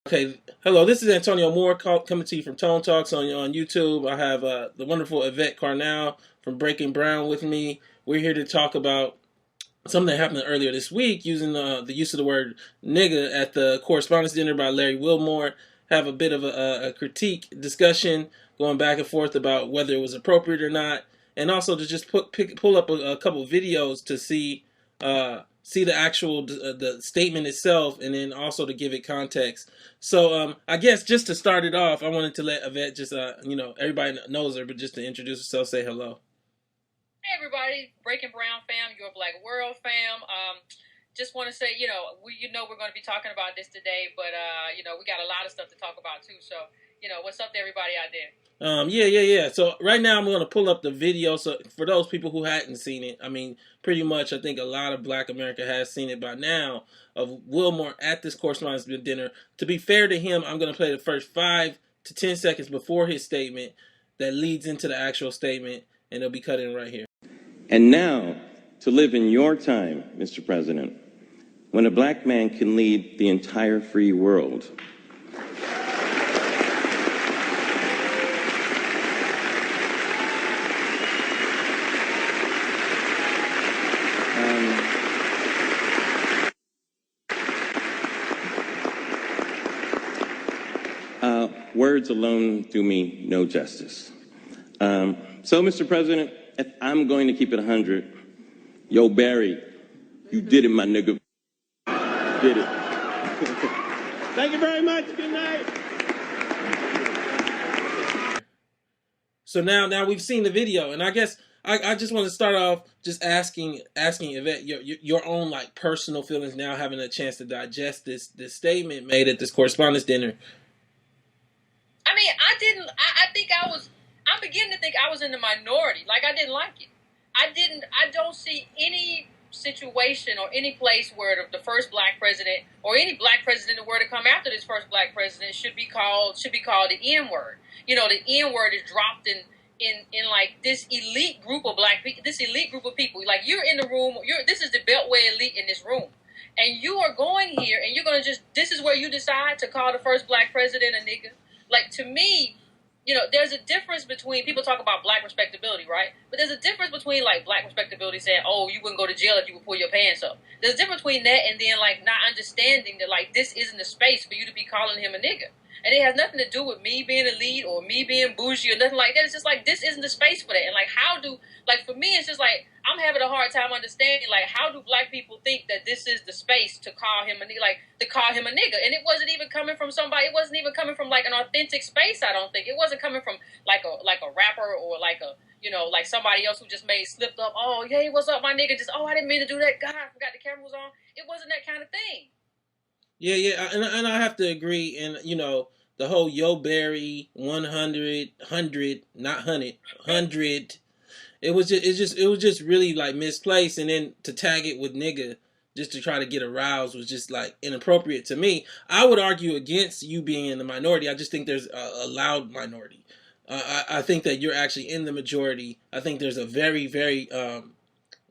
Okay, hello. This is Antonio Moore coming to you from Tone Talks on YouTube. I have the wonderful Yvette Carnell from Breaking Brown with me. We're here to talk about something that happened earlier this week using the use of the word nigga at the correspondence dinner by Larry Wilmore. Have a bit of a critique discussion going back and forth about whether it was appropriate or not, and also to just pull up a couple videos to see the actual the statement itself, and then also to give it context. So I guess just to start it off, I wanted to let Yvette just everybody knows her, but just to introduce herself, say hello. Hey everybody, Breaking Brown fam, Your Black World fam. Just want to say, we're going to be talking about this today, but we got a lot of stuff to talk about too. So, what's up to everybody out there? Yeah. So right now I'm going to pull up the video. So for those people who hadn't seen it, I mean, pretty much I think a lot of Black America has seen it by now, of Wilmore at this correspondence dinner. To be fair to him, I'm going to play the first 5 to 10 seconds before his statement that leads into the actual statement, and it'll be cut in right here. And now, to live in your time, Mr. President, when a black man can lead the entire free world. Words alone do me no justice. So, Mr. President, if I'm going to keep it 100, yo, Barry, you did it, my nigga. Did it. Thank you very much. Good night. So now we've seen the video, and I guess I just want to start off just asking Yvette your own like personal feelings now, having a chance to digest this statement made at this correspondence dinner. I mean, I'm beginning to think I was in the minority. Like, I didn't like it. I don't see any situation or any place where the first black president or any black president that were to come after this first black president should be called the N word. The N word is dropped in like this elite group of black people, this elite group of people. Like, you're in the room, this is the Beltway elite in this room. And you are going here and you're going to this is where you decide to call the first black president a nigga. Like, to me, there's a difference between, people talk about black respectability, right? But there's a difference between, like, black respectability saying, oh, you wouldn't go to jail if you would pull your pants up. There's a difference between that and then, like, not understanding that, like, this isn't a space for you to be calling him a nigga. And it has nothing to do with me being elite or me being bougie or nothing like that. It's just like, this isn't the space for that. And, like, for me, it's just like, I'm having a hard time understanding, like, how do black people think that this is the space to call him a nigga, And it wasn't even coming from somebody, it wasn't even coming from, like, an authentic space, I don't think. It wasn't coming from, like a rapper or, like, like somebody else who just slipped up, oh, hey, what's up, my nigga? Just, oh, I didn't mean to do that. God, I forgot the camera was on. It wasn't that kind of thing. Yeah, and I have to agree, and the whole Yo Barry 100, not 100. It was just really like misplaced, and then to tag it with nigga just to try to get aroused was just like inappropriate to me. I would argue against you being in the minority. I just think there's a loud minority. I think that you're actually in the majority. I think there's a very, very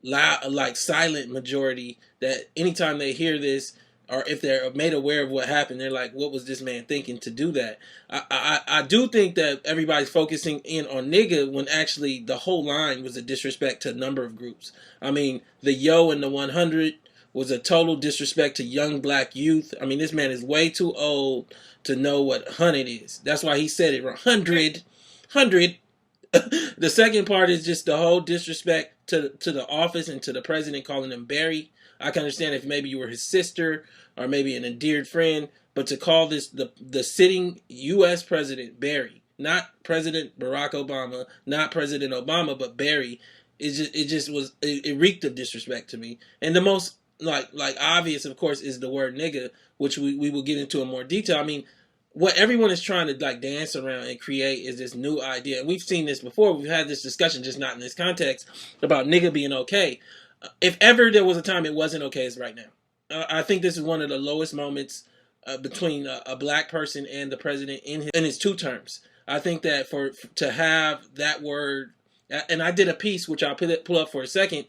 loud, like silent majority that anytime they hear this, or if they're made aware of what happened, they're like, what was this man thinking to do that? I do think that everybody's focusing in on nigga when actually the whole line was a disrespect to a number of groups. I mean, the yo and the 100 was a total disrespect to young black youth. I mean, this man is way too old to know what 100 is. That's why he said it wrong. 100. The second part is just the whole disrespect to the office and to the president, calling him Barry. I can understand if maybe you were his sister or maybe an endeared friend, but to call this the sitting U.S. president Barry, not President Barack Obama, not President Obama, but Barry, it reeked of disrespect to me. And the most like obvious, of course, is the word nigga, which we will get into in more detail. I mean, what everyone is trying to like dance around and create is this new idea. And we've seen this before. We've had this discussion, just not in this context, about nigga being okay. If ever there was a time it wasn't okay, it's right now. I think this is one of the lowest moments between a black person and the president in his 2 terms. I think that to have that word, and I did a piece which I'll pull up for a second.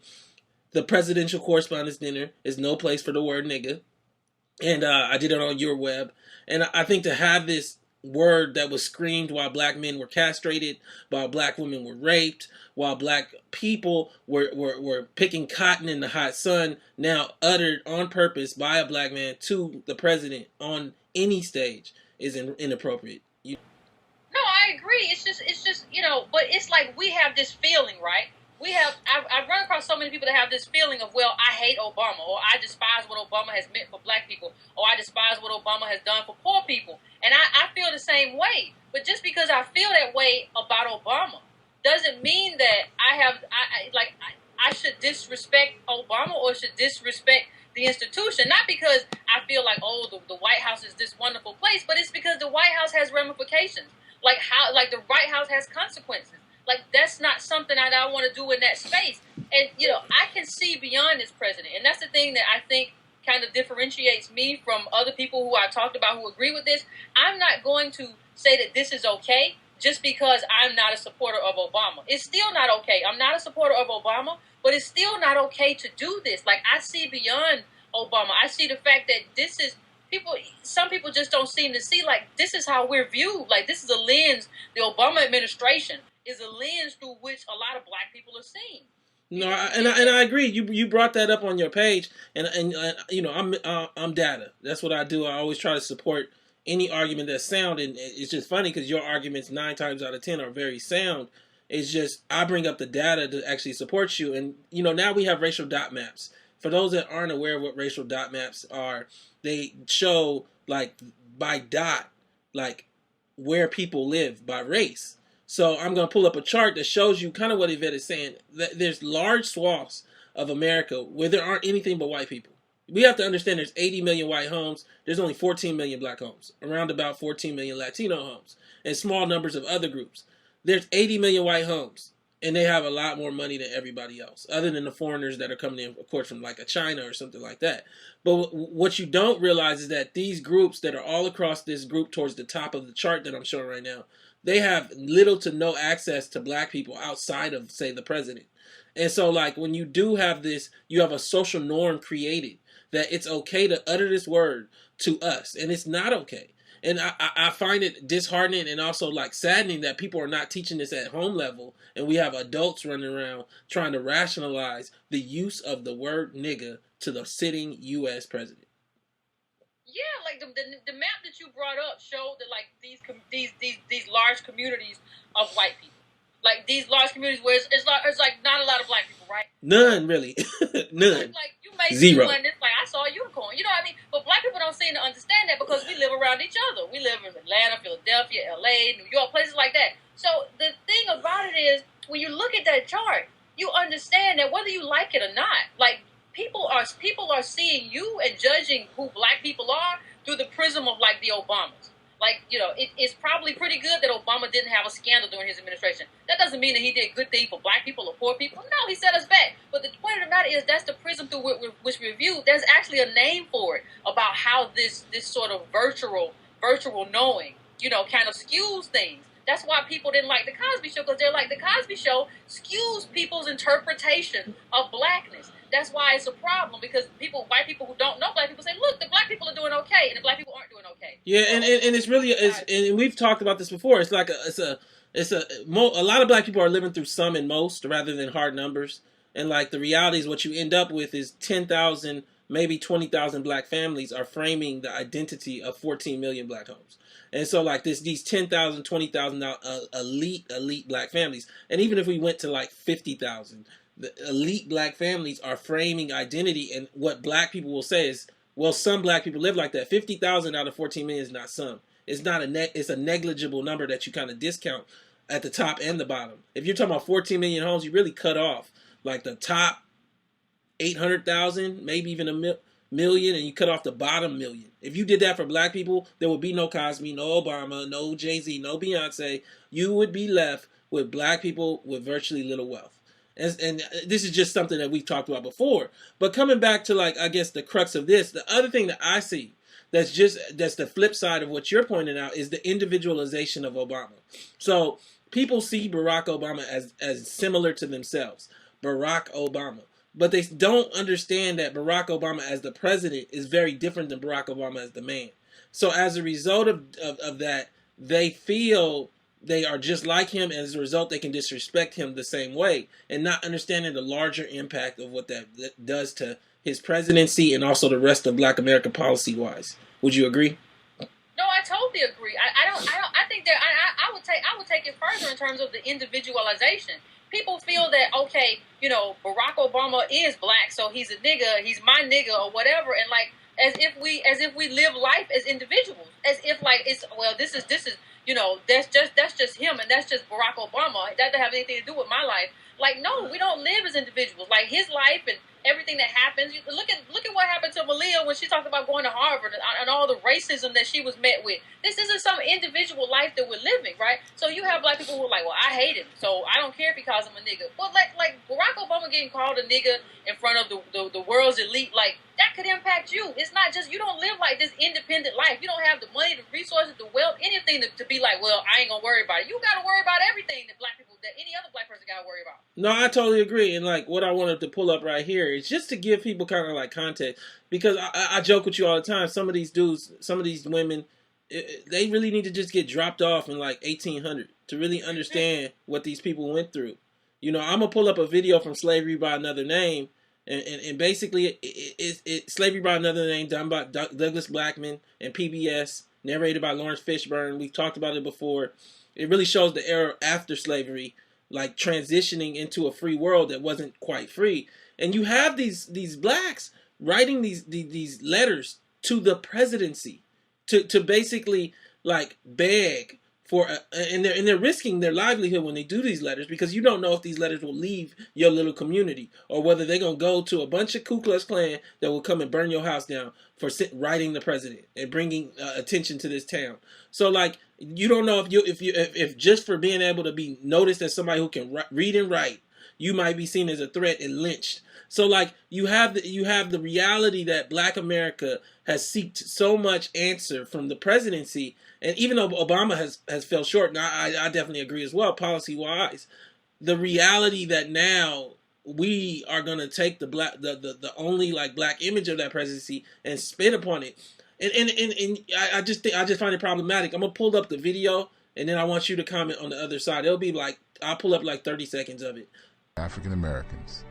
The presidential correspondence dinner is no place for the word nigga. and I did it on your web. And I think to have this word that was screamed while black men were castrated, while black women were raped, while black people were picking cotton in the hot sun, now uttered on purpose by a black man to the president on any stage is inappropriate. No, I agree. It's just, but it's like we have this feeling, right? I've run across so many people that have this feeling of, well, I hate Obama, or I despise what Obama has meant for black people, or I despise what Obama has done for poor people. And I feel the same way. But just because I feel that way about Obama doesn't mean that I should disrespect Obama or should disrespect the institution. Not because I feel like, oh, the White House is this wonderful place, but it's because the White House has ramifications. Like the White House has consequences. Like, that's not something that I want to do in that space. And, I can see beyond this president. And that's the thing that I think kind of differentiates me from other people who I talked about who agree with this. I'm not going to say that this is okay just because I'm not a supporter of Obama. It's still not okay. I'm not a supporter of Obama, but it's still not okay to do this. Like, I see beyond Obama. I see the fact that this is some people just don't seem to see, like, this is how we're viewed. Like, this is a lens, the Obama administration is a lens through which a lot of black people are seen. No, and I agree. You brought that up on your page, and I'm data. That's what I do. I always try to support any argument that's sound, and it's just funny because your arguments 9 times out of 10 are very sound. It's just I bring up the data to actually support you, and now we have racial dot maps. For those that aren't aware of what racial dot maps are, they show like by dot like where people live by race. So I'm going to pull up a chart that shows you kind of what Yvette is saying. That there's large swaths of America where there aren't anything but white people. We have to understand there's 80 million white homes. There's only 14 million black homes. Around about 14 million Latino homes. And small numbers of other groups. There's 80 million white homes. And they have a lot more money than everybody else. Other than the foreigners that are coming in, of course, from like a China or something like that. But what you don't realize is that these groups that are all across this group towards the top of the chart that I'm showing right now, they have little to no access to black people outside of, say, the president. And so, like, when you do have this, you have a social norm created that it's okay to utter this word to us. And it's not okay. And I find it disheartening and also, like, saddening that people are not teaching this at home level. And we have adults running around trying to rationalize the use of the word nigga to the sitting U.S. president. Yeah, like the map that you brought up showed that, like, these large communities of white people, like these large communities where it's like not a lot of black people, right? None, really. None. Like, you may Zero. see one that's like, I saw a unicorn, you know what I mean? But black people don't seem to understand that because we live around each other. We live in Atlanta, Philadelphia, LA, New York, places like that. So the thing about it is, when you look at that chart, you understand that whether you like it or not, like, people are seeing you and judging who black people are through the prism of, like, the Obamas. Like, it's probably pretty good that Obama didn't have a scandal during his administration. That doesn't mean that he did good things for black people or poor people. No, he set us back. But the point of the matter is, that's the prism through which we view. There's actually a name for it, about how this sort of virtual knowing, kind of skews things. That's why people didn't like the Cosby Show, because they're like, the Cosby Show skews people's interpretation of blackness. That's why it's a problem, because white people who don't know black people say, look, the black people are doing okay, and the black people aren't doing okay. Yeah, and it's really, and we've talked about this before. It's like a lot of black people are living through some and most rather than hard numbers. And, like, the reality is what you end up with is 10,000, maybe 20,000 black families are framing the identity of 14 million black homes. And so, like, these 10,000, 20,000 elite black families. And even if we went to, like, 50,000, the elite black families are framing identity. And what black people will say is, well, some black people live like that. 50,000 out of 14 million is not some. It's not it's a negligible number that you kind of discount at the top and the bottom. If you're talking about 14 million homes, you really cut off, like, the top 800,000, maybe even a million, and you cut off the bottom million. If you did that for black people, there would be no Cosby, no Obama, no Jay-Z, no Beyonce. You would be left with black people with virtually little wealth. And this is just something that we've talked about before. But coming back to, like, I guess the crux of this, the other thing that I see that's the flip side of what you're pointing out is the individualization of Obama. So people see Barack Obama as similar to themselves. Barack Obama. but they don't understand that Barack Obama as the president is very different than Barack Obama as the man. So as a result of that, they feel they are just like him, and as a result, they can disrespect him the same way, and not understanding the larger impact of what that does to his presidency and also the rest of Black America policy wise. Would you agree? No, I totally agree. I think that I would take it further in terms of the individualization. People feel that, okay, Barack Obama is black, so he's a nigga, he's my nigga or whatever, and like as if we live life as individuals, as if like this is that's just him and that's just Barack Obama. That doesn't have anything to do with my life. Like, no, we don't live as individuals. Like his life and everything that happens. Look at what happened to Malia when she talked about going to Harvard and all the racism that she was met with. This isn't some individual life that we're living, right? So you have Black people who are like, well, I hate him, so I don't care if he calls him a nigga. Well, like Barack Obama getting called a nigga in front of the world's elite, like that could impact you. It's not just, you don't live like this independent life. You don't have the money, the resources, the wealth, anything to be like, well, I ain't gonna worry about it. You gotta worry about everything that any other Black person gotta worry about. No, I totally agree. And like what I wanted to pull up right here is just to give people kind of like context, because I joke with you all the time. Some of these dudes, some of these women, they really need to just get dropped off in like 1800 to really understand what these people went through. I'm gonna pull up a video from Slavery by Another Name, and basically it's Slavery by Another Name, done by Douglas Blackman and PBS, narrated by Lawrence Fishburne. We've talked about it before. It really shows the era after slavery, like transitioning into a free world that wasn't quite free. And you have these blacks writing these letters to the presidency to basically like beg for and they're risking their livelihood when they do these letters, because you don't know if these letters will leave your little community or whether they're going to go to a bunch of Ku Klux Klan that will come and burn your house down for writing the president and bringing attention to this town. So like, you don't know if just for being able to be noticed as somebody who can read and write, you might be seen as a threat and lynched. So like, you have the reality that Black America has seeked so much answer from the presidency, and even though Obama has fell short, and I definitely agree as well, policy wise, the reality that now we are gonna take the only like Black image of that presidency and spit upon it. And I just find it problematic. I'm gonna pull up the video and then I want you to comment on the other side. It'll be like, I'll pull up like 30 seconds of it. African Americans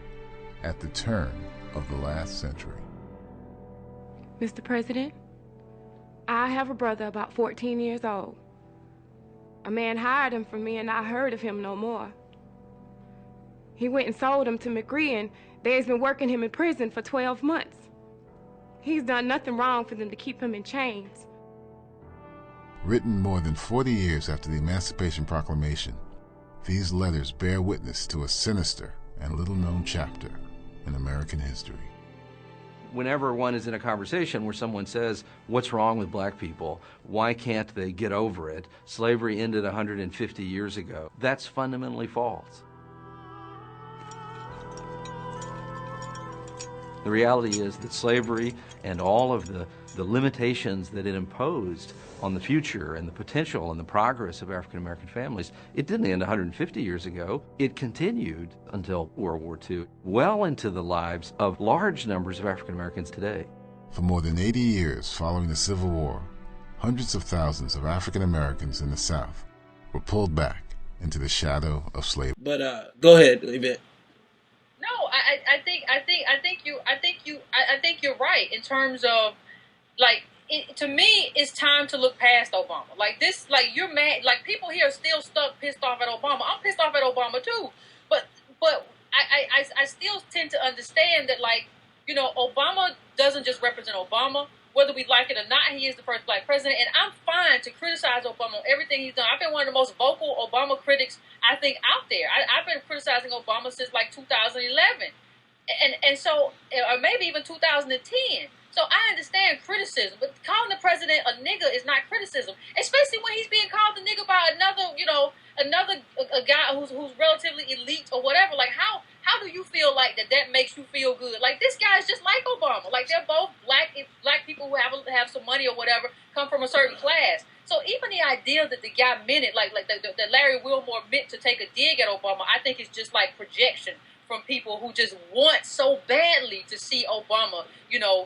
at the turn of the last century. Mr. President, I have a brother about 14 years old. A man hired him from me and I heard of him no more. He went and sold him to McGree, and they's been working him in prison for 12 months. He's done nothing wrong for them to keep him in chains. Written more than 40 years after the Emancipation Proclamation, these letters bear witness to a sinister and little-known chapter in American history. Whenever one is in a conversation where someone says, what's wrong with black people? Why can't they get over it? Slavery ended 150 years ago. That's fundamentally false. The reality is that slavery and all of the limitations that it imposed on the future and the potential and the progress of African American families, it didn't end 150 years ago. It continued until World War II, well into the lives of large numbers of African Americans today. For more than 80 years following the Civil War, hundreds of thousands of African Americans in the South were pulled back into the shadow of slavery. But go ahead, Yvette. No, I think you're right in terms of, like, to me, it's time to look past Obama. Like this, like you're mad. Like people here are still stuck, pissed off at Obama. I'm pissed off at Obama too. But I still tend to understand that, like, you know, Obama doesn't just represent Obama. Whether we like it or not, he is the first black president, and I'm fine to criticize Obama on everything he's done. I've been one of the most vocal Obama critics, I think, out there. I've been criticizing Obama since like 2011, and so, or maybe even 2010. So I understand criticism, but calling the president a nigga is not criticism, especially when he's being called a nigga by another, you know, a guy who's relatively elite or whatever. Like, how do you feel like that makes you feel good? Like, this guy is just like Obama. Like, they're both black people who have some money or whatever, come from a certain class. So even the idea that the guy meant it, like that Larry Wilmore meant to take a dig at Obama, I think is just like projection from people who just want so badly to see Obama,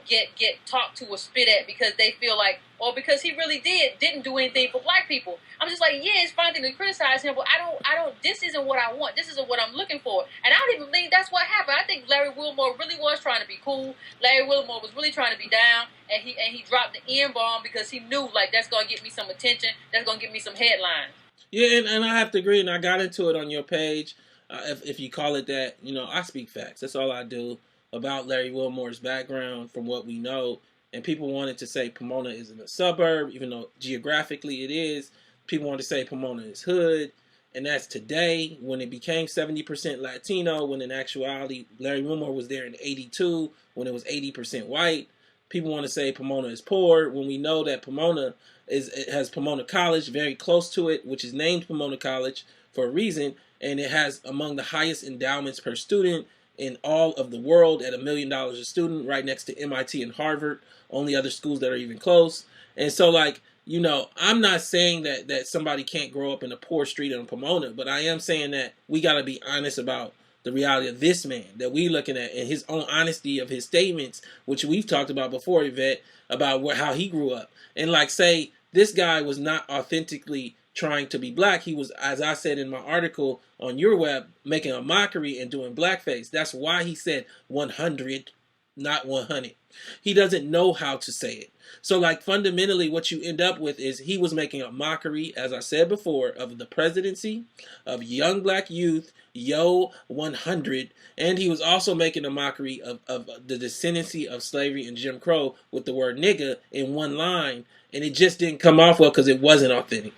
get talked to or spit at because they feel like, or because he really didn't do anything for black people. I'm just like, yeah, it's fine to criticize him, but I don't, this isn't what I want. This isn't what I'm looking for. And I don't even think that's what happened. I think Larry Wilmore really was trying to be cool. Larry Wilmore was really trying to be down, and he dropped the N-bomb because he knew, like, that's going to get me some attention. That's going to get me some headlines. Yeah, and I have to agree, and I got into it on your page, if you call it that. I speak facts. That's all I do about Larry Wilmore's background from what we know. And people wanted to say Pomona isn't a suburb, even though geographically it is. People wanted to say Pomona is hood, and that's today when it became 70% Latino, when in actuality Larry Wilmore was there in 82 when it was 80% white. People want to say Pomona is poor when we know that Pomona has Pomona College very close to it, which is named Pomona College for a reason, and it has among the highest endowments per student in all of the world at $1 million a student, right next to MIT and Harvard, only other schools that are even close. And so, like, I'm not saying that somebody can't grow up in a poor street in Pomona, but I am saying that we got to be honest about the reality of this man that we looking at and his own honesty of his statements, which we've talked about before, Yvette, about how he grew up. And like, say, this guy was not authentically trying to be black. He was, as I said in my article on your web, making a mockery and doing blackface. That's why he said 100, not 100. He doesn't know how to say it. So, like, fundamentally what you end up with is he was making a mockery, as I said before, of the presidency, of young black youth, 100, and he was also making a mockery of the descendancy of slavery and Jim Crow with the word nigga in one line, and it just didn't come off well because it wasn't authentic.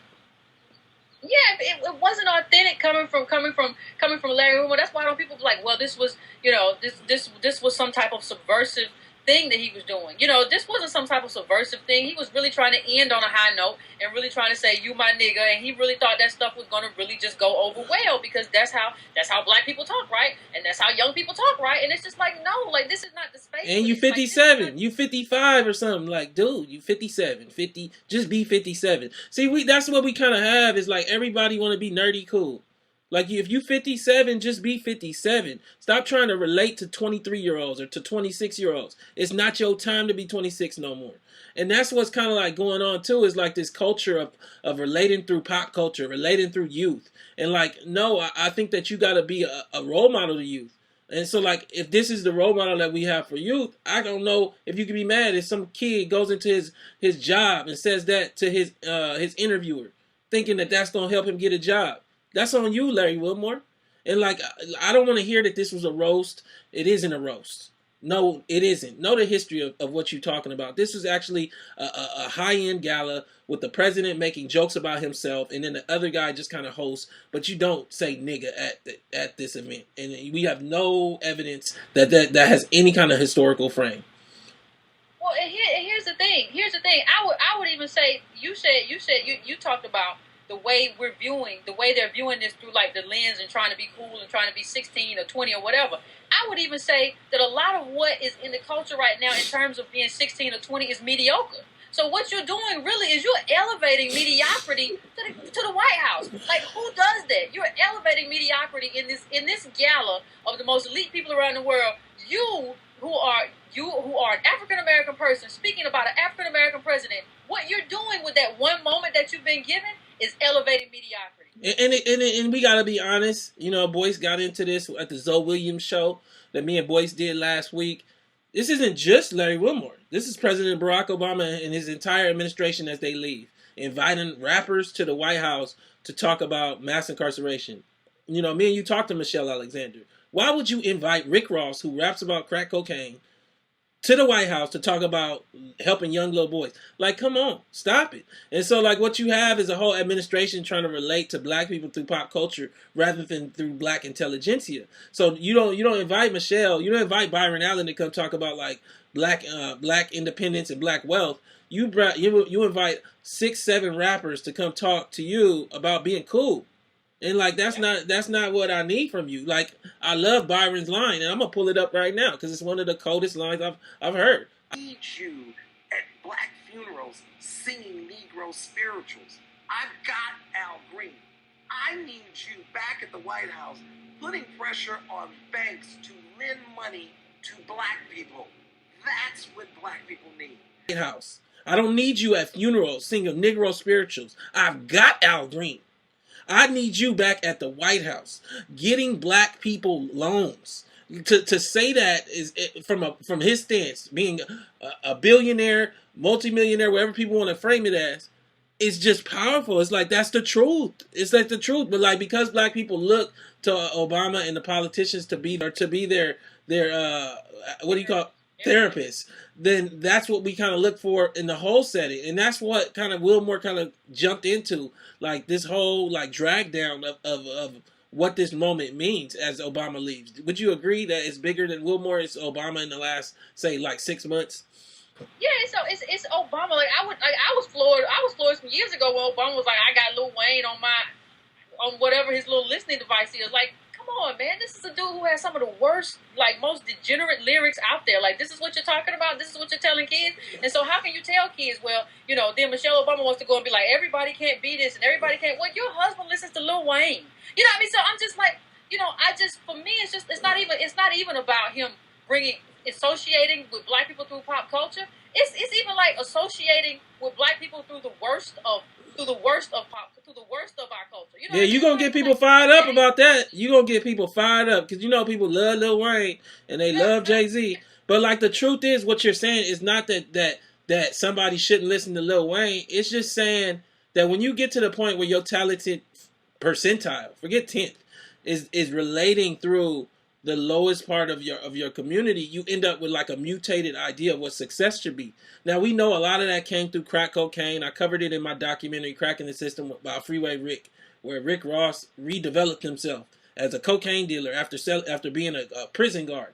Yeah, it wasn't authentic coming from Larry Wilmore. That's why don't people be like, well, this was, this was some type of subversive thing that he was doing. This wasn't some type of subversive thing. He was really trying to end on a high note and really trying to say, you my nigga, and he really thought that stuff was going to really just go over well because that's how black people talk, right? And that's how young people talk, right? And it's just like, no, like, this is not the space. And you 57, like, you 55 or something. Like, dude, you 57, 50, just be 57. See, that's what we kind of have, is like everybody want to be nerdy cool. Like, if you 57, just be 57. Stop trying to relate to 23-year-olds or to 26-year-olds. It's not your time to be 26 no more. And that's what's kind of like going on too, is like this culture of relating through pop culture, relating through youth. And like, no, I think that you got to be a role model to youth. And so, like, if this is the role model that we have for youth, I don't know if you can be mad if some kid goes into his job and says that to his interviewer, thinking that that's going to help him get a job. That's on you, Larry Wilmore. And, like, I don't want to hear that this was a roast. It isn't a roast. No, it isn't. Know the history of what you're talking about. This was actually a high-end gala with the president making jokes about himself, and then the other guy just kind of hosts, but you don't say nigga at this event. And we have no evidence that has any kind of historical frame. Well, and here's the thing. I would even say, you talked about the way they're viewing this through, like, the lens and trying to be cool and trying to be 16 or 20 or whatever. I would even say that a lot of what is in the culture right now in terms of being 16 or 20 is mediocre. So what you're doing really is you're elevating mediocrity to the White House. Like, who does that? You're elevating mediocrity in this gala of the most elite people around the world. You who are an African American person speaking about an African American president, what you're doing with that one moment that you've been given is elevating mediocrity. And we gotta be honest. Boyce got into this at the Zoe Williams show that me and Boyce did last week. This isn't just Larry Wilmore. This is President Barack Obama and his entire administration as they leave, inviting rappers to the White House to talk about mass incarceration. Me and you talked to Michelle Alexander. Why would you invite Rick Ross, who raps about crack cocaine, to the White House to talk about helping young little boys? Like, come on, stop it. And so, like, what you have is a whole administration trying to relate to black people through pop culture rather than through black intelligentsia. So you don't invite Michelle, you don't invite Byron Allen to come talk about, like, black independence and black wealth. You invite 6-7 rappers to come talk to you about being cool. And, like, that's not what I need from you. Like, I love Byron's line, and I'm gonna pull it up right now because it's one of the coldest lines I've heard. I need you at black funerals singing Negro spirituals. I've got Al Green. I need you back at the White House putting pressure on banks to lend money to black people. That's what black people need. House. I don't need you at funerals singing Negro spirituals. I've got Al Green. I need you back at the White House getting black people loans. To say that is from his stance, being a billionaire, multimillionaire, whatever people want to frame it as, it's just powerful. It's like that's the truth. It's like the truth. But like because black people look to Obama and the politicians to be their what do you call it? Therapists, then that's what we kind of look for in the whole setting, and that's what kind of Wilmore kind of jumped into, like this whole like drag down of what this moment means as Obama leaves. Would you agree that it's bigger than Wilmore is Obama in the last say like 6 months? Yeah, it's Obama. Like I was floored. I was floored some years ago when Obama was like, I got Lil Wayne on whatever his little listening device is. Like, come on, man. This is a dude who has some of the worst, like most degenerate lyrics out there. Like, this is what you're talking about. This is what you're telling kids. And so how can you tell kids? Well, you know, then Michelle Obama wants to go and be like, everybody can't be this and everybody can't. Well, your husband listens to Lil Wayne. You know what I mean? So I'm just like, you know, for me, it's not even about him associating with black people through pop culture. It's even like associating with black people through the worst of our culture. You know, yeah, you're going to get people fired up about that. You're going to get people fired up because you know people love Lil Wayne and they love Jay-Z. But like the truth is, what you're saying is not that somebody shouldn't listen to Lil Wayne. It's just saying that when you get to the point where your talented percentile, forget 10th, is relating through the lowest part of your community, you end up with like a mutated idea of what success should be. Now we know a lot of that came through crack cocaine. I covered it in my documentary Cracking the System about Freeway Rick, where Rick Ross redeveloped himself as a cocaine dealer after being a prison guard.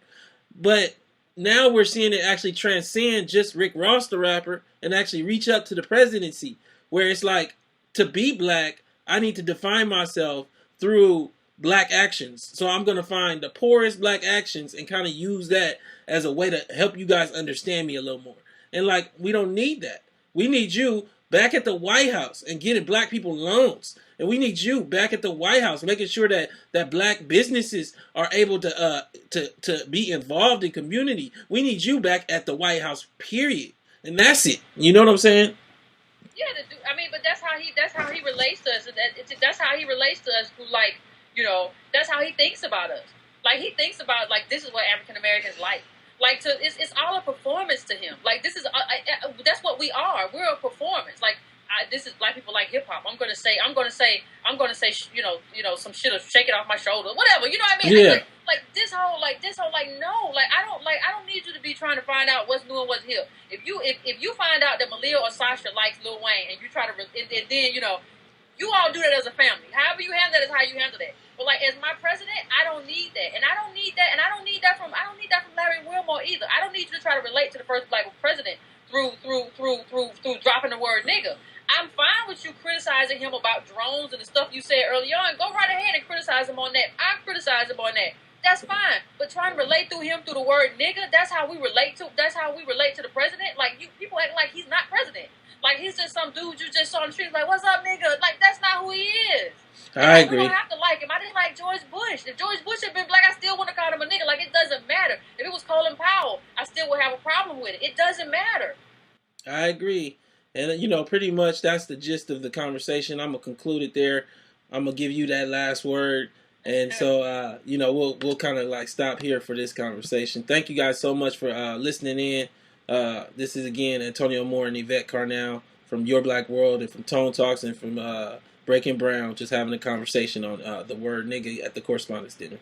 But now we're seeing it actually transcend just Rick Ross the rapper and actually reach up to the presidency, where it's like, to be black, I need to define myself through black actions. So I'm going to find the poorest black actions and kind of use that as a way to help you guys understand me a little more. And like, we don't need that. We need you back at the White House and getting black people loans. And we need you back at the White House, making sure that black businesses are able to be involved in community. We need you back at the White House, period. And that's it. You know what I'm saying? Yeah, I mean, but that's how he relates to us. That's how he relates to us through, like, you know, that's how he thinks about us. Like, he thinks about, like, this is what African Americans like. Like, it's all a performance to him. Like, this is that's what we are. We're a performance. Like, this is black people like hip hop. I'm gonna say, you know, some shit of shake it off my shoulder, whatever. You know what I mean? Yeah. Like this whole, no, like I don't need you to be trying to find out what's new and what's hip. If you find out that Malia or Sasha likes Lil Wayne and you try to, and then you know, you all do that as a family. However you handle that is how you handle that. But like, as my president, I don't need that, and I don't need that from Larry Wilmore either. I don't need you to try to relate to the first black president through dropping the word nigga. I'm fine with you criticizing him about drones and the stuff you said earlier on. Go right ahead and criticize him on that. I criticize him on that. That's fine. But trying to relate through him through the word nigga, that's how we relate to the president. Like, you people act like he's not president. Like, he's just some dude you just saw on the street, like, what's up, nigga? Like, that's not who he is. I agree. agree. We don't have to like him. I didn't like George Bush. If George Bush had been black, I still wouldn't have called him a nigga. Like, it doesn't matter. If it was Colin Powell, I still would have a problem with it. It doesn't matter. I agree. And, you know, pretty much that's the gist of the conversation. I'm going to conclude it there. I'm going to give you that last word. And so, you know, we'll kind of like stop here for this conversation. Thank you guys so much for listening in. This is, again, Antonio Moore and Yvette Carnell from Your Black World and from Tone Talks and from Breaking Brown, just having a conversation on the word nigga at the Correspondents' Dinner.